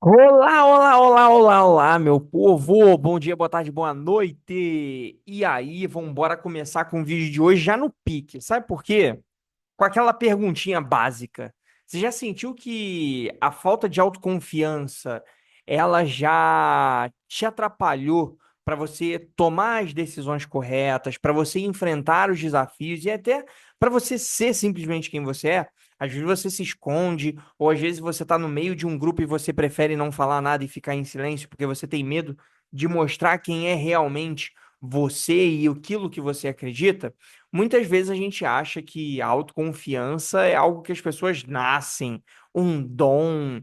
Olá, olá, olá, olá, olá, meu povo! Bom dia, boa tarde, boa noite! E aí, vamos embora começar com o vídeo de hoje já no pique. Sabe por quê? Com aquela perguntinha básica. Você já sentiu que a falta de autoconfiança, ela já te atrapalhou para você tomar as decisões corretas, para você enfrentar os desafios e até para você ser simplesmente quem você é? Às vezes você se esconde, ou às vezes você está no meio de um grupo e você prefere não falar nada e ficar em silêncio porque você tem medo de mostrar quem é realmente você e aquilo que você acredita. Muitas vezes a gente acha que a autoconfiança é algo que as pessoas nascem, um dom,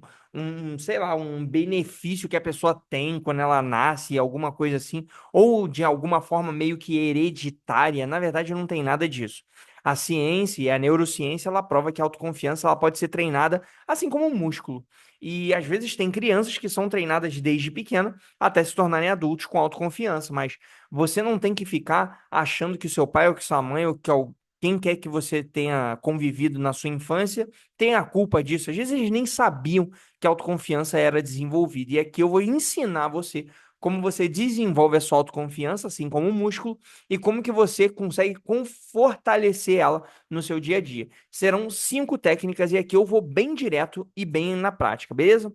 sei lá, um benefício que a pessoa tem quando ela nasce, alguma coisa assim, ou de alguma forma meio que hereditária. Na verdade, não tem nada disso. A ciência e a neurociência, ela prova que a autoconfiança ela pode ser treinada assim como um músculo. E às vezes tem crianças que são treinadas desde pequena até se tornarem adultos com autoconfiança, mas você não tem que ficar achando que o seu pai ou que sua mãe ou que quem quer que você tenha convivido na sua infância tem a culpa disso. Às vezes eles nem sabiam que a autoconfiança era desenvolvida. E aqui eu vou ensinar você como você desenvolve a sua autoconfiança, assim como um músculo, e como que você consegue fortalecer ela no seu dia a dia. Serão 5 técnicas e aqui eu vou bem direto e bem na prática, beleza?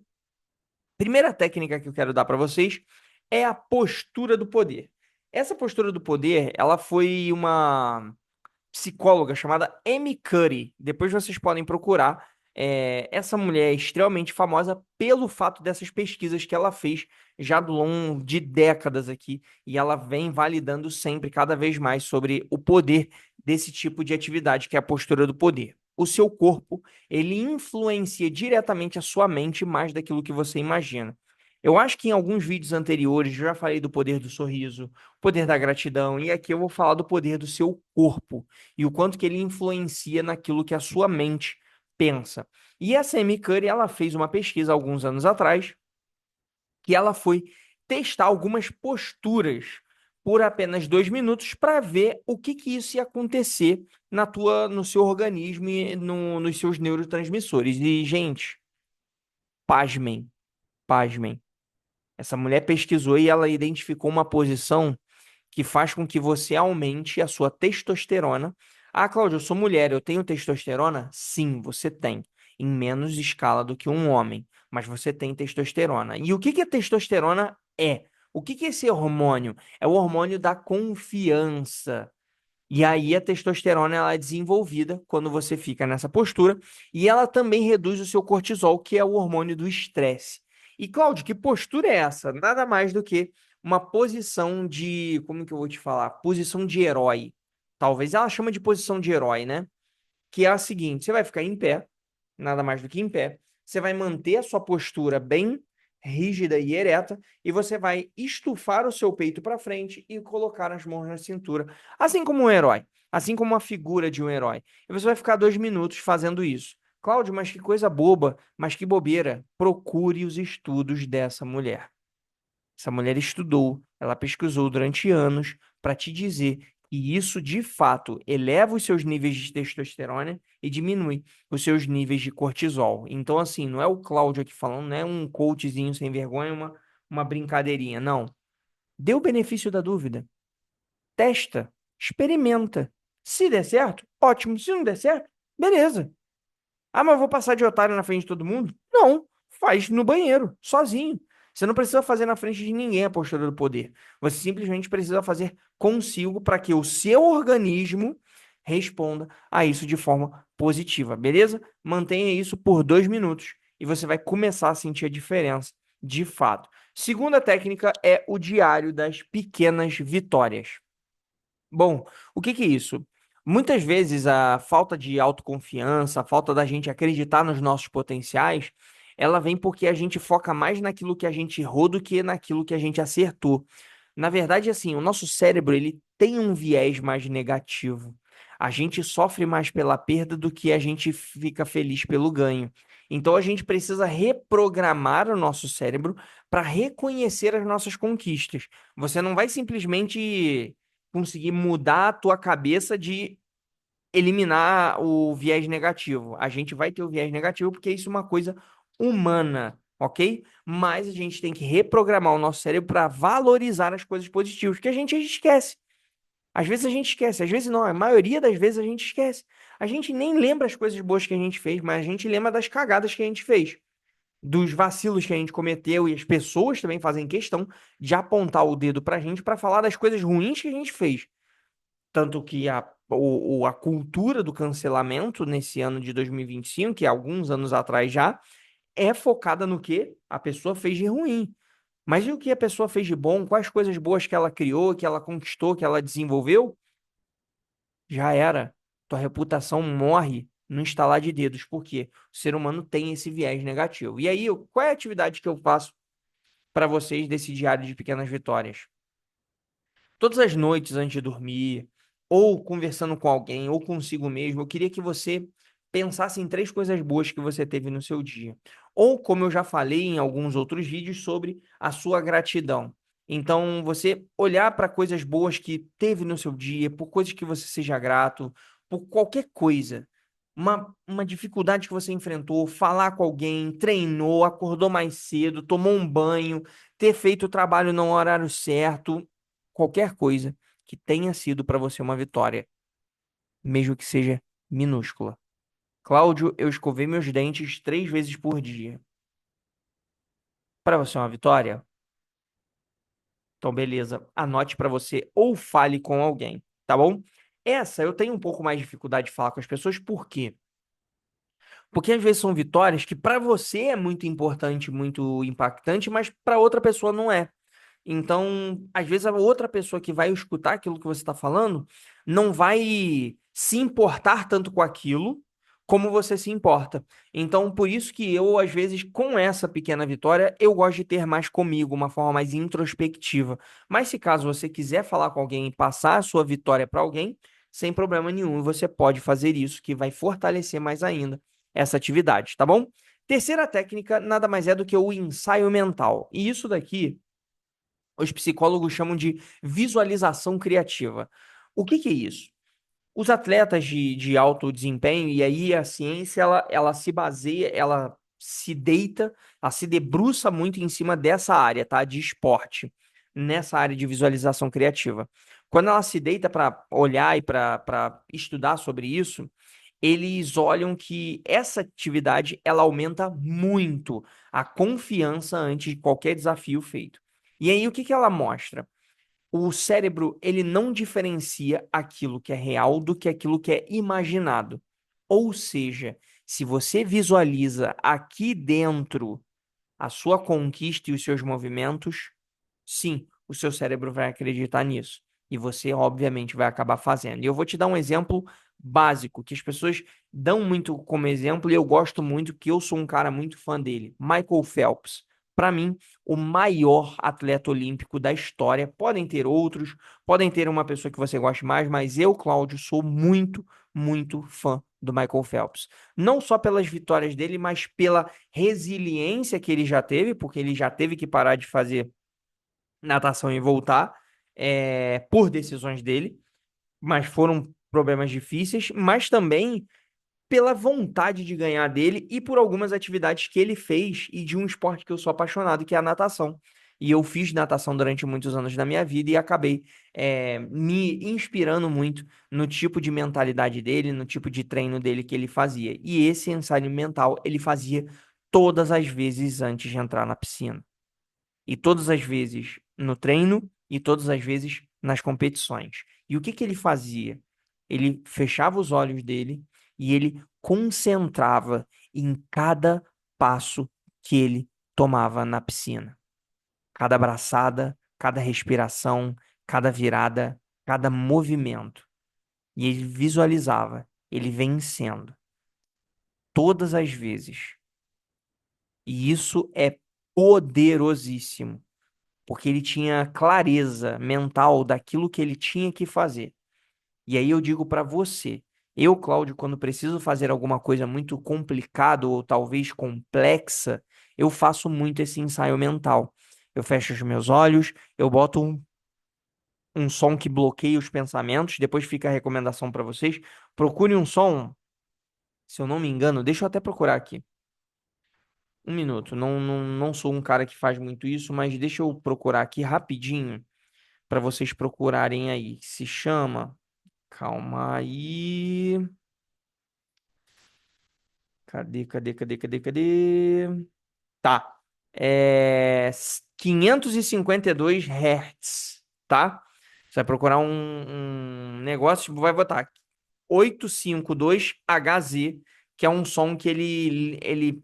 Primeira técnica que eu quero dar para vocês é a postura do poder. Essa postura do poder, ela foi uma psicóloga chamada Amy Cuddy. Depois vocês podem procurar. Essa mulher é extremamente famosa pelo fato dessas pesquisas que ela fez já ao longo de décadas aqui. E ela vem validando sempre, cada vez mais, sobre o poder desse tipo de atividade, que é a postura do poder. O seu corpo, ele influencia diretamente a sua mente mais daquilo que você imagina. Eu acho que em alguns vídeos anteriores eu já falei do poder do sorriso, poder da gratidão, e aqui eu vou falar do poder do seu corpo e o quanto que ele influencia naquilo que a sua mente pensa. E essa Amy Curry, ela fez uma pesquisa alguns anos atrás, que ela foi testar algumas posturas por apenas 2 minutos para ver o que que isso ia acontecer no seu organismo e nos seus neurotransmissores. E, gente, pasmem, pasmem. Essa mulher pesquisou e ela identificou uma posição que faz com que você aumente a sua testosterona. Ah, Cláudio, eu sou mulher, eu tenho testosterona? Sim, você tem, em menos escala do que um homem, mas você tem testosterona. E o que que a testosterona é? O que que é esse hormônio? É o hormônio da confiança. E aí a testosterona ela é desenvolvida quando você fica nessa postura e ela também reduz o seu cortisol, que é o hormônio do estresse. E Cláudio, que postura é essa? Nada mais do que uma posição de, como que eu vou te falar? Posição de herói. Talvez ela chama de posição de herói, né? Que é a seguinte: você vai ficar em pé, nada mais do que em pé. Você vai manter a sua postura bem rígida e ereta e você vai estufar o seu peito para frente e colocar as mãos na cintura, assim como um herói, assim como uma figura de um herói. E você vai ficar 2 minutos fazendo isso. Cláudio, mas que coisa boba, mas que bobeira. Procure os estudos dessa mulher. Essa mulher estudou, ela pesquisou durante anos para te dizer que isso de fato eleva os seus níveis de testosterona e diminui os seus níveis de cortisol. Então, assim, não é o Cláudio aqui falando, não é um coachzinho sem vergonha, uma brincadeirinha. Não. Dê o benefício da dúvida. Testa, experimenta. Se der certo, ótimo. Se não der certo, beleza. Ah, mas eu vou passar de otário na frente de todo mundo? Não, faz no banheiro, sozinho. Você não precisa fazer na frente de ninguém a postura do poder. Você simplesmente precisa fazer consigo para que o seu organismo responda a isso de forma positiva, beleza? Mantenha isso por 2 minutos e você vai começar a sentir a diferença de fato. Segunda técnica é o diário das pequenas vitórias. Bom, o que que é isso? Muitas vezes a falta de autoconfiança, a falta da gente acreditar nos nossos potenciais, ela vem porque a gente foca mais naquilo que a gente errou do que naquilo que a gente acertou. Na verdade, assim, o nosso cérebro, ele tem um viés mais negativo. A gente sofre mais pela perda do que a gente fica feliz pelo ganho. Então a gente precisa reprogramar o nosso cérebro para reconhecer as nossas conquistas. Você não vai simplesmente conseguir mudar a tua cabeça de eliminar o viés negativo. A gente vai ter o viés negativo porque isso é uma coisa humana. ok? Mas a gente tem que reprogramar o nosso cérebro para valorizar as coisas positivas, que a gente esquece. Às vezes a gente esquece, às vezes não, a maioria das vezes a gente esquece. A gente nem lembra as coisas boas que a gente fez, mas a gente lembra das cagadas que a gente fez, dos vacilos que a gente cometeu, e as pessoas também fazem questão de apontar o dedo pra gente para falar das coisas ruins que a gente fez. Tanto que a cultura do cancelamento nesse ano de 2025, que é alguns anos atrás já, é focada no que a pessoa fez de ruim. Mas e o que a pessoa fez de bom? Quais coisas boas que ela criou, que ela conquistou, que ela desenvolveu? Já era. Tua reputação morre no estalar de dedos, porque o ser humano tem esse viés negativo. E aí, qual é a atividade que eu faço para vocês desse diário de pequenas vitórias? Todas as noites antes de dormir, ou conversando com alguém, ou consigo mesmo, eu queria que você pensasse em três coisas boas que você teve no seu dia. Ou, como eu já falei em alguns outros vídeos, sobre a sua gratidão. Então, você olhar para coisas boas que teve no seu dia, por coisas que você seja grato, por qualquer coisa. Uma dificuldade que você enfrentou, falar com alguém, treinou, acordou mais cedo, tomou um banho, ter feito o trabalho no horário certo, qualquer coisa que tenha sido para você uma vitória, mesmo que seja minúscula. Cláudio, eu escovei meus dentes 3 vezes por dia. Para você é uma vitória? Então, beleza. Anote para você ou fale com alguém, tá bom? Essa eu tenho um pouco mais de dificuldade de falar com as pessoas, por quê? Porque às vezes são vitórias que para você é muito importante, muito impactante, mas para outra pessoa não é. Então, às vezes a outra pessoa que vai escutar aquilo que você está falando não vai se importar tanto com aquilo como você se importa. Então, por isso que eu, às vezes, com essa pequena vitória, eu gosto de ter mais comigo, uma forma mais introspectiva. Mas se caso você quiser falar com alguém e passar a sua vitória para alguém, sem problema nenhum, você pode fazer isso, que vai fortalecer mais ainda essa atividade, tá bom? Terceira técnica nada mais é do que o ensaio mental. E isso daqui os psicólogos chamam de visualização criativa. O que que é isso? Os atletas de alto desempenho, e aí a ciência, ela se baseia, ela se deita, ela se debruça muito em cima dessa área, tá? De esporte, nessa área de visualização criativa. Quando ela se deita para olhar e para estudar sobre isso, eles olham que essa atividade ela aumenta muito a confiança ante de qualquer desafio feito. E aí o que que ela mostra? O cérebro, ele não diferencia aquilo que é real do que aquilo que é imaginado. Ou seja, se você visualiza aqui dentro a sua conquista e os seus movimentos, sim, o seu cérebro vai acreditar nisso. E você, obviamente, vai acabar fazendo. E eu vou te dar um exemplo básico, que as pessoas dão muito como exemplo, e eu gosto muito, que eu sou um cara muito fã dele. Michael Phelps. Para mim, o maior atleta olímpico da história. Podem ter outros, podem ter uma pessoa que você goste mais, mas eu, Cláudio, sou muito, muito fã do Michael Phelps. Não só pelas vitórias dele, mas pela resiliência que ele já teve, porque ele já teve que parar de fazer natação e voltar, por decisões dele, mas foram problemas difíceis, mas também pela vontade de ganhar dele e por algumas atividades que ele fez e de um esporte que eu sou apaixonado, que é a natação. E eu fiz natação durante muitos anos da minha vida e acabei me inspirando muito no tipo de mentalidade dele, no tipo de treino dele que ele fazia. E esse ensaio mental ele fazia todas as vezes antes de entrar na piscina. E todas as vezes no treino e todas as vezes nas competições. E o que que ele fazia? Ele fechava os olhos dele e ele concentrava em cada passo que ele tomava na piscina. Cada braçada, cada respiração, cada virada, cada movimento. E ele visualizava ele vencendo todas as vezes. E isso é poderosíssimo, porque ele tinha clareza mental daquilo que ele tinha que fazer. E aí eu digo para você, eu, Cláudio, quando preciso fazer alguma coisa muito complicada ou talvez complexa, eu faço muito esse ensaio mental. Eu fecho os meus olhos, eu boto um som que bloqueia os pensamentos, depois fica a recomendação para vocês. Procure um som, se eu não me engano, deixa eu até procurar aqui. Um minuto. Não sou um cara que faz muito isso, mas deixa eu procurar aqui rapidinho para vocês procurarem aí. Se chama. Calma aí. Cadê? Tá. 552 Hz, tá? Você vai procurar um negócio, tipo, vai botar 852 HZ, que é um som que ele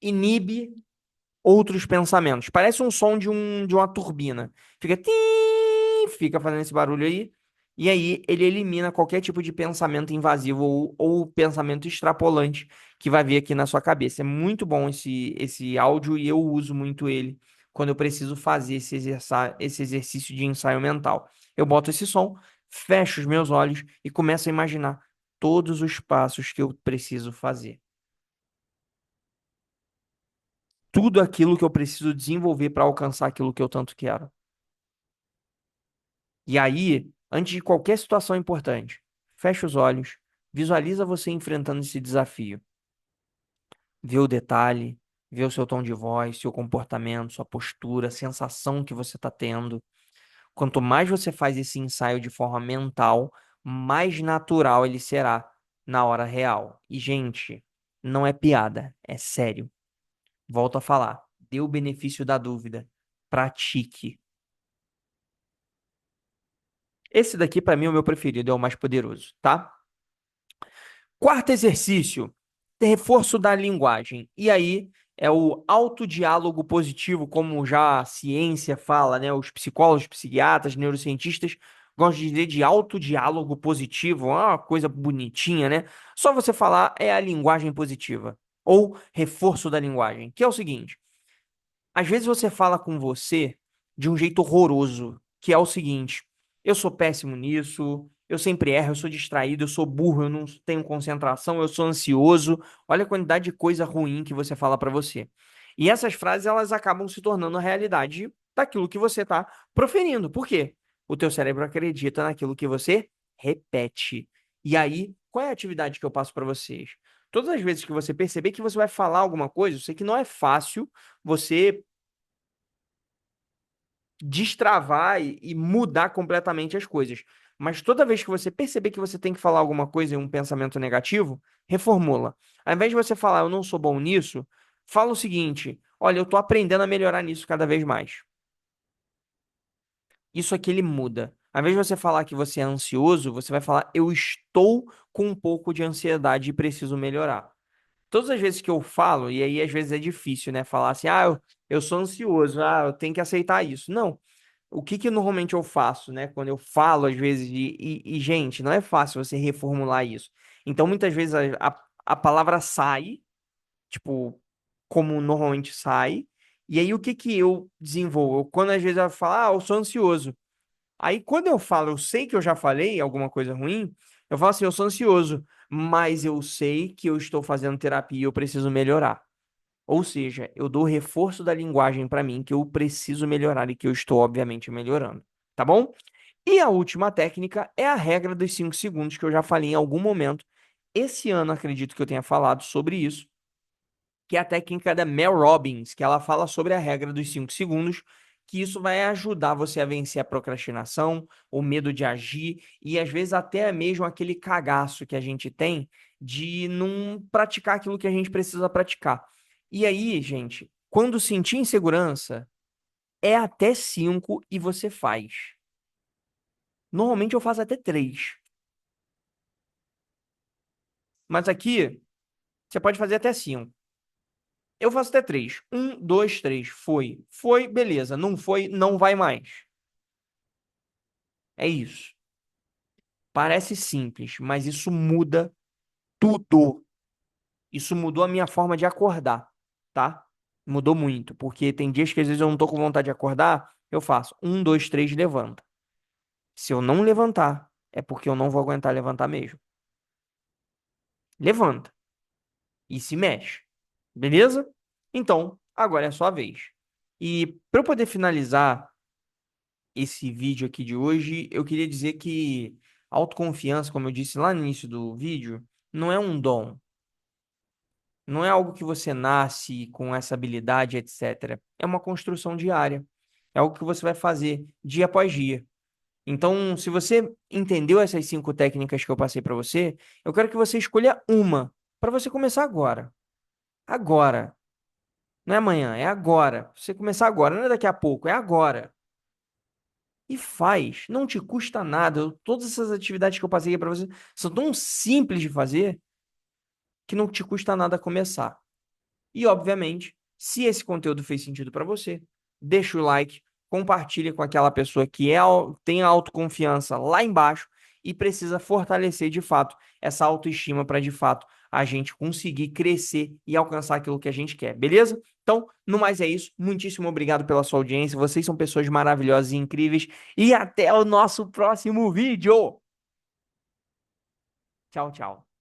inibe outros pensamentos. Parece um som de uma turbina. Fica tim, fica fazendo esse barulho aí. E aí ele elimina qualquer tipo de pensamento invasivo ou pensamento extrapolante que vai vir aqui na sua cabeça. É muito bom esse áudio e eu uso muito ele quando eu preciso fazer esse exercício de ensaio mental. Eu boto esse som, fecho os meus olhos e começo a imaginar todos os passos que eu preciso fazer. Tudo aquilo que eu preciso desenvolver para alcançar aquilo que eu tanto quero. E aí, antes de qualquer situação importante, fecha os olhos, visualiza você enfrentando esse desafio. Vê o detalhe, vê o seu tom de voz, seu comportamento, sua postura, a sensação que você está tendo. Quanto mais você faz esse ensaio de forma mental, mais natural ele será na hora real. E, gente, não é piada, é sério. Volto a falar, dê o benefício da dúvida. Pratique. Esse daqui, para mim, é o meu preferido, é o mais poderoso, tá? Quarto exercício, reforço da linguagem. E aí é o autodiálogo positivo, como já a ciência fala, né? Os psicólogos, psiquiatras, neurocientistas gostam de dizer de autodiálogo positivo, é uma coisa bonitinha, né? Só você falar é a linguagem positiva ou reforço da linguagem, que é o seguinte: às vezes você fala com você de um jeito horroroso, que é o seguinte: eu sou péssimo nisso, eu sempre erro, eu sou distraído, eu sou burro, eu não tenho concentração, eu sou ansioso. Olha a quantidade de coisa ruim que você fala pra você. E essas frases elas acabam se tornando a realidade daquilo que você tá proferindo. Por quê? O teu cérebro acredita naquilo que você repete. E aí, qual é a atividade que eu passo pra vocês? Todas as vezes que você perceber que você vai falar alguma coisa, eu sei que não é fácil você destravar e mudar completamente as coisas. Mas toda vez que você perceber que você tem que falar alguma coisa em um pensamento negativo, reformula. Ao invés de você falar, eu não sou bom nisso, fala o seguinte: olha, eu tô aprendendo a melhorar nisso cada vez mais. Isso aqui ele muda. Ao invés de você falar que você é ansioso, você vai falar, eu estou com um pouco de ansiedade e preciso melhorar. Todas as vezes que eu falo, e aí às vezes é difícil, né? Falar assim, eu sou ansioso, eu tenho que aceitar isso. Não. O que que normalmente eu faço, né? Quando eu falo, às vezes, gente, não é fácil você reformular isso. Então, muitas vezes a palavra sai, tipo, como normalmente sai. E aí, o que que eu desenvolvo? Quando às vezes eu falo, eu sou ansioso. Aí, quando eu falo, eu sei que eu já falei alguma coisa ruim, eu falo assim, eu sou ansioso, mas eu sei que eu estou fazendo terapia e eu preciso melhorar. Ou seja, eu dou reforço da linguagem para mim que eu preciso melhorar e que eu estou, obviamente, melhorando. Tá bom? E a última técnica é a regra dos 5 segundos, que eu já falei em algum momento. Esse ano, acredito que eu tenha falado sobre isso, que é a técnica da Mel Robbins, que ela fala sobre a regra dos 5 segundos, que isso vai ajudar você a vencer a procrastinação, o medo de agir e às vezes até mesmo aquele cagaço que a gente tem de não praticar aquilo que a gente precisa praticar. E aí, gente, quando sentir insegurança, é até 5 e você faz. Normalmente eu faço até 3, mas aqui você pode fazer até 5. Eu faço até 3. Um, dois, três. Foi. Foi, beleza. Não foi, não vai mais. É isso. Parece simples, mas isso muda tudo. Isso mudou a minha forma de acordar, tá? Mudou muito, porque tem dias que às vezes eu não tô com vontade de acordar, eu faço um, dois, três, levanta. Se eu não levantar, é porque eu não vou aguentar levantar mesmo. Levanta e se mexe. Beleza? Então, agora é a sua vez. E para eu poder finalizar esse vídeo aqui de hoje, eu queria dizer que autoconfiança, como eu disse lá no início do vídeo, não é um dom. Não é algo que você nasce com essa habilidade, etc. É uma construção diária. É algo que você vai fazer dia após dia. Então, se você entendeu essas 5 técnicas que eu passei para você, eu quero que você escolha uma para você começar agora. Agora. Não é amanhã, é agora. Você começar agora, não é daqui a pouco, é agora. E faz. Não te custa nada. Todas essas atividades que eu passei para você são tão simples de fazer que não te custa nada começar. E, obviamente, se esse conteúdo fez sentido para você, deixa o like, compartilha com aquela pessoa que tem autoconfiança lá embaixo e precisa fortalecer de fato essa autoestima para de fato a gente conseguir crescer e alcançar aquilo que a gente quer, beleza? Então, no mais é isso. Muitíssimo obrigado pela sua audiência. Vocês são pessoas maravilhosas e incríveis. E até o nosso próximo vídeo. Tchau, tchau.